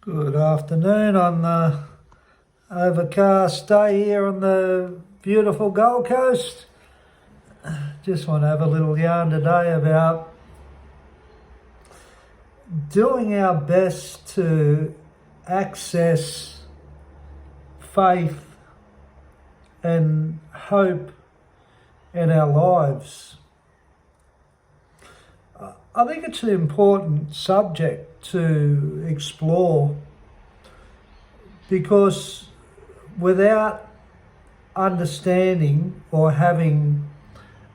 Good afternoon on the overcast day here on the beautiful Gold Coast. Just want to have a little yarn today about doing our best to access faith and hope in our lives. I think it's an important subject to explore because without understanding or having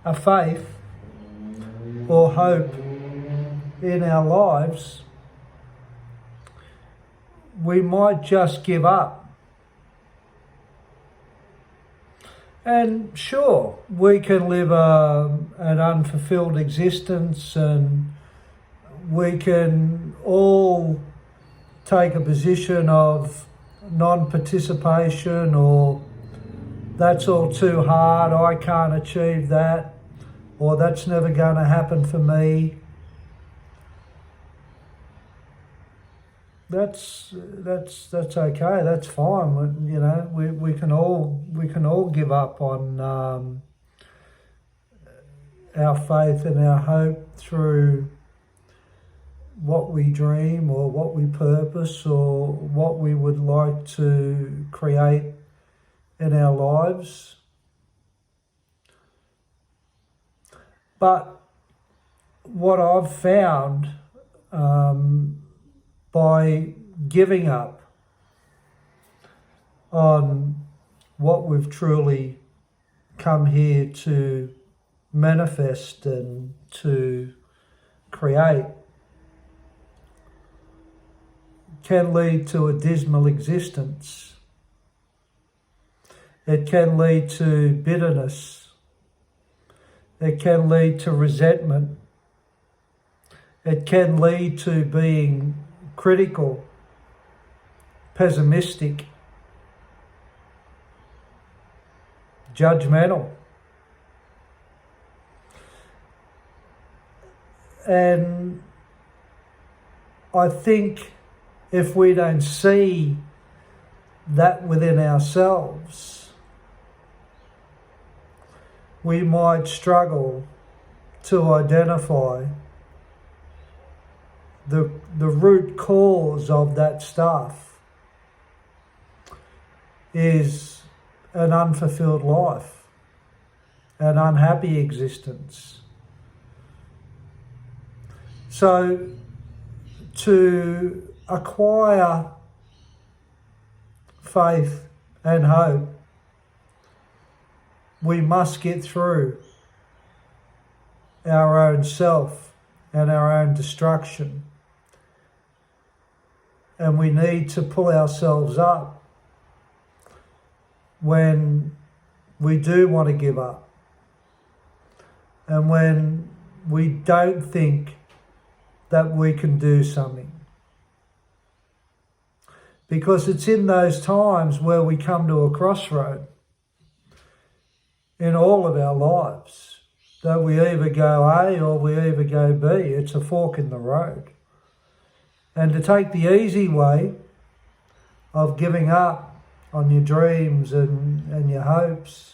a faith or hope in our lives, we might just give up. And sure, we can live an unfulfilled existence, and we can all take a position of non-participation, or that's all too hard, I can't achieve that, or that's never going to happen for me. That's okay. That's fine. You know, we can all give up on our faith and our hope through what we dream or what we purpose or what we would like to create in our lives. But what I've found by giving up on what we've truly come here to manifest and to create can lead to a dismal existence. It can lead to bitterness. It can lead to resentment. It can lead to being critical, pessimistic, judgmental. And I think if we don't see that within ourselves, we might struggle to identify the root cause of that stuff is an unfulfilled life, an unhappy existence. So to acquire faith and hope, we must get through our own self and our own destruction. And we need to pull ourselves up when we do want to give up and when we don't think that we can do something. Because it's in those times where we come to a crossroad in all of our lives that we either go A or we either go B. It's a fork in the road. And to take the easy way of giving up on your dreams and your hopes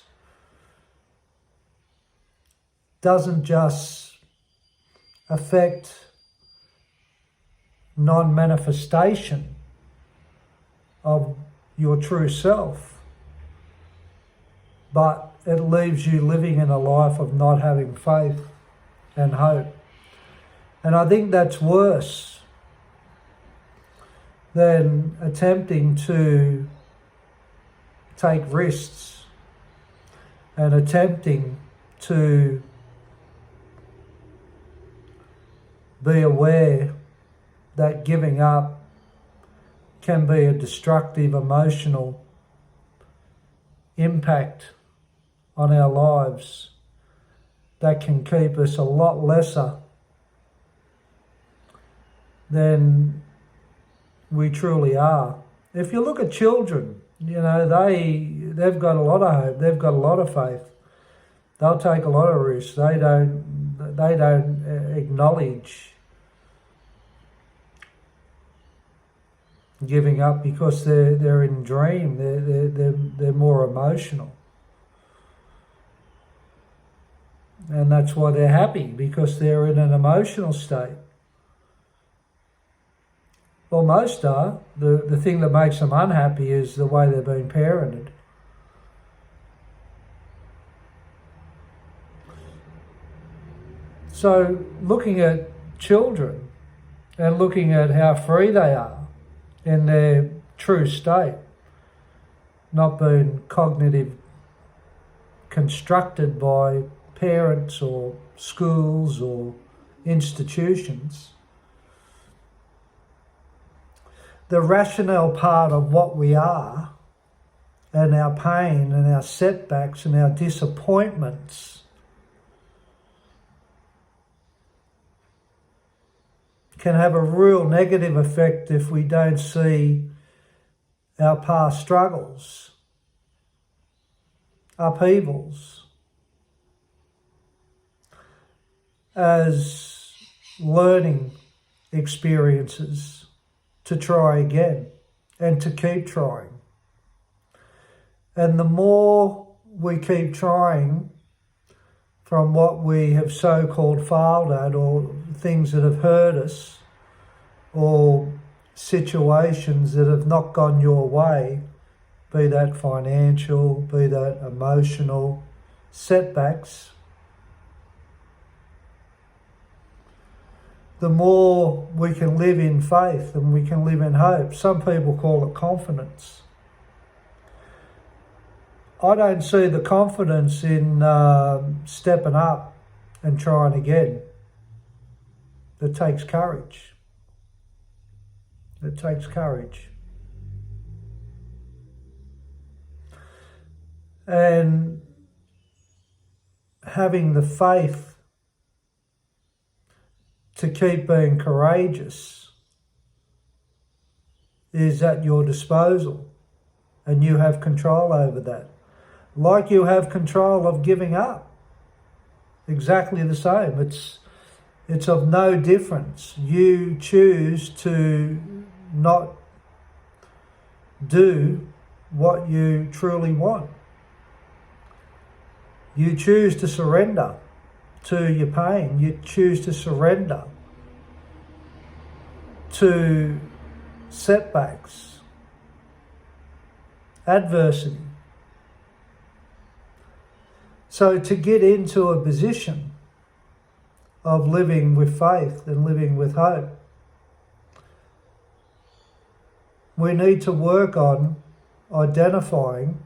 doesn't just affect non-manifestation of your true self, but it leaves you living in a life of not having faith and hope. And I think that's worse than attempting to take risks and attempting to be aware that giving up can be a destructive emotional impact on our lives that can keep us a lot lesser than we truly are. If you look at children, you know, they've got a lot of hope, they've got a lot of faith. They'll take a lot of risks. They don't acknowledge giving up because they're in dream. They're more emotional, and that's why they're happy, because they're in an emotional state. Well, most are. The thing that makes them unhappy is the way they're being parented. So looking at children and looking at how free they are in their true state, not being cognitive constructed by parents or schools or institutions, the rationale part of what we are and our pain and our setbacks and our disappointments can have a real negative effect if we don't see our past struggles, upheavals, as learning experiences to try again and to keep trying. And the more we keep trying from what we have so-called failed at, or things that have hurt us, or situations that have not gone your way, be that financial, be that emotional, setbacks, the more we can live in faith and we can live in hope. Some people call it confidence. I don't see the confidence in stepping up and trying again. It takes courage. It takes courage. And having the faith to keep being courageous is at your disposal, and you have control over that. Like you have control of giving up. Exactly the same. It's of no difference. You choose to not do what you truly want. You choose to surrender to your pain. You choose to surrender to setbacks, adversity. So to get into a position of living with faith and living with hope, we need to work on identifying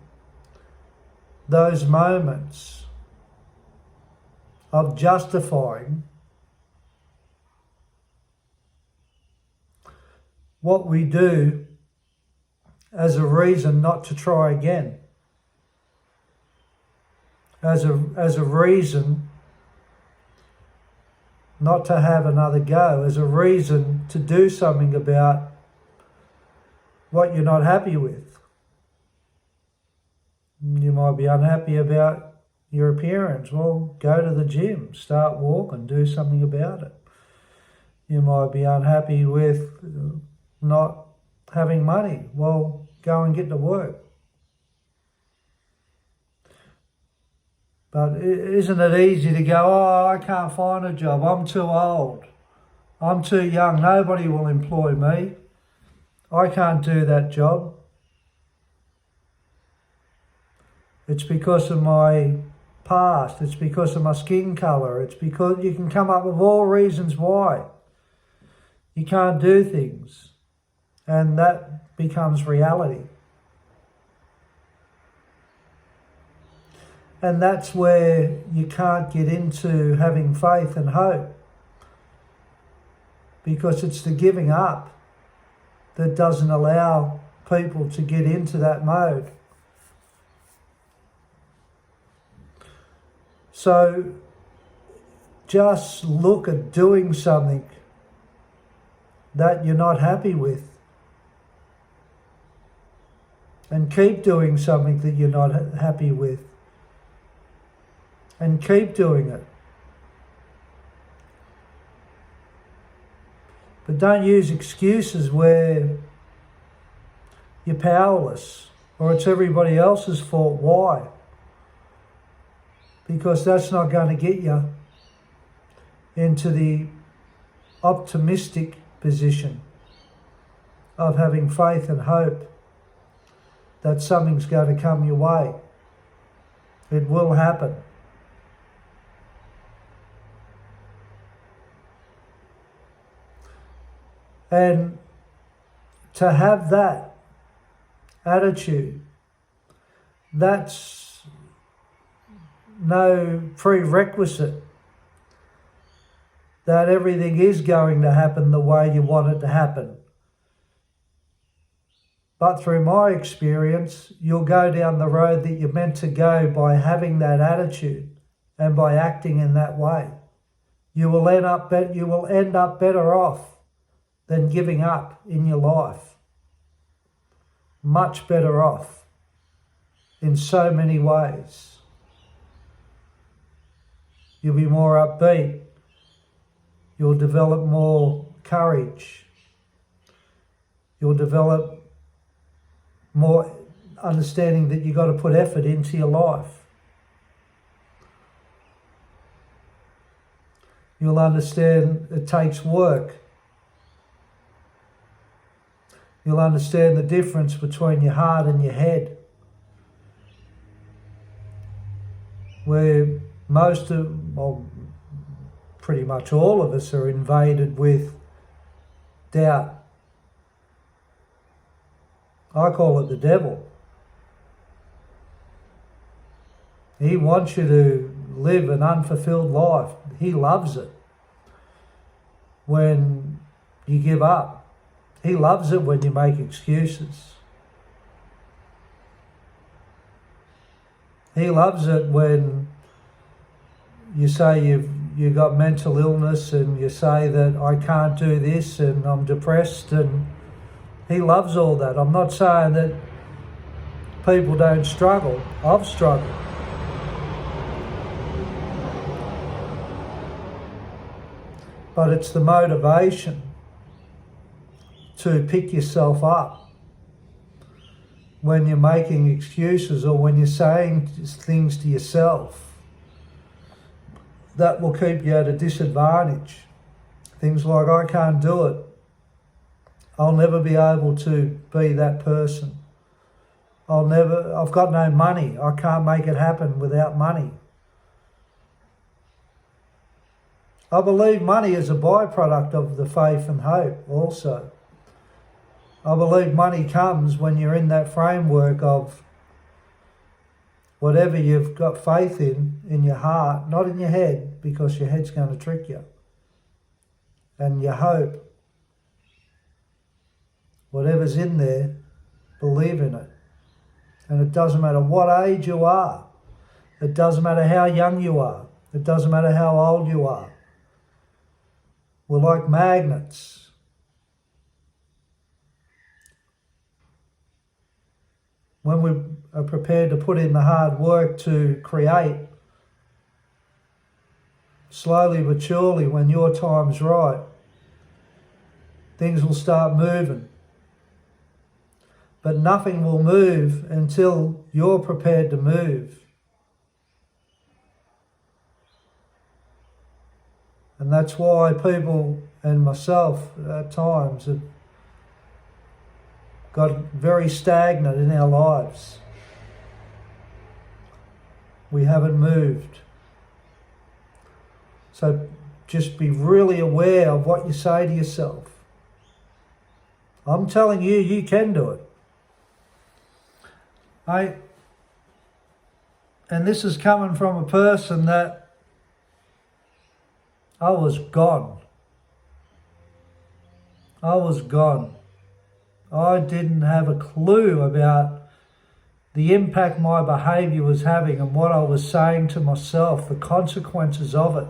those moments of justifying what we do as a reason not to try again, as a reason not to have another go, as a reason to do something about what you're not happy with. You might be unhappy about your appearance. Well, go to the gym, start walking, do something about it. You might be unhappy with not having money. Well, go and get to work. But isn't it easy to go, oh, I can't find a job, I'm too old, I'm too young, nobody will employ me, I can't do that job. It's because of my past, it's because of my skin colour, it's because you can come up with all reasons why you can't do things, and that becomes reality. And that's where you can't get into having faith and hope, because it's the giving up that doesn't allow people to get into that mode. So just look at doing something that you're not happy with, and keep doing something that you're not happy with, and keep doing it. But don't use excuses where you're powerless or it's everybody else's fault. Why? Because that's not going to get you into the optimistic position of having faith and hope that something's going to come your way. It will happen. And to have that attitude, that's no prerequisite that everything is going to happen the way you want it to happen. But through my experience, you'll go down the road that you're meant to go by having that attitude and by acting in that way. You will end up better off than giving up in your life. Much better off in so many ways. You'll be more upbeat. You'll develop more courage. You'll develop more understanding that you've got to put effort into your life. You'll understand it takes work. You'll understand the difference between your heart and your head. Where pretty much all of us are invaded with doubt. I call it the devil. He wants you to live an unfulfilled life. He loves it when you give up. He loves it when you make excuses. He loves it when you say you've got mental illness and you say that I can't do this and I'm depressed, and he loves all that. I'm not saying that people don't struggle. I've struggled. But it's the motivation to pick yourself up when you're making excuses or when you're saying things to yourself that will keep you at a disadvantage. Things like, I can't do it. I'll never be able to be that person. I've got no money. I can't make it happen without money. I believe money is a byproduct of the faith and hope also. I believe money comes when you're in that framework of whatever you've got faith in your heart, not in your head, because your head's going to trick you. And your hope, whatever's in there, believe in it. And it doesn't matter what age you are. It doesn't matter how young you are. It doesn't matter how old you are. We're like magnets. When we are prepared to put in the hard work to create, slowly but surely, when your time's right, things will start moving. But nothing will move until you're prepared to move. And that's why people, and myself at times, have got very stagnant in our lives. We haven't moved. So just be really aware of what you say to yourself. I'm telling you, you can do it. And this is coming from a person that I was gone. I was gone. I didn't have a clue about the impact my behaviour was having and what I was saying to myself, the consequences of it.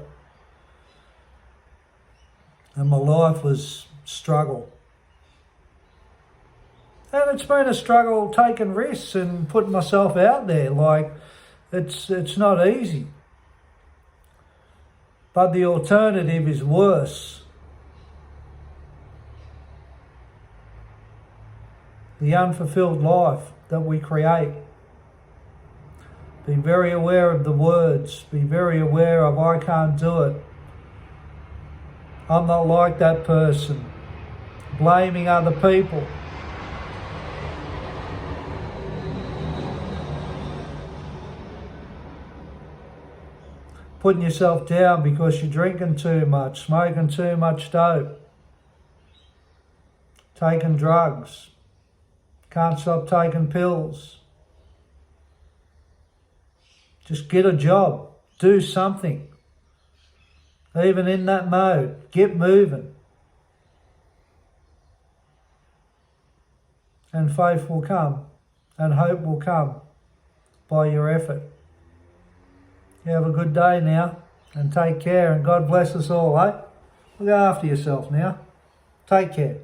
And my life was struggle. And it's been a struggle taking risks and putting myself out there. Like, it's not easy. But the alternative is worse. the unfulfilled life that we create. Be very aware of the words. Be very aware of, I can't do it. I'm not like that person. Blaming other people. Putting yourself down because you're drinking too much, smoking too much dope, taking drugs, can't stop taking pills. Just get a job, do something. Even in that mode, get moving. And faith will come, and hope will come by your effort. You have a good day now, and take care, and God bless us all, eh? Look after yourself now. Take care.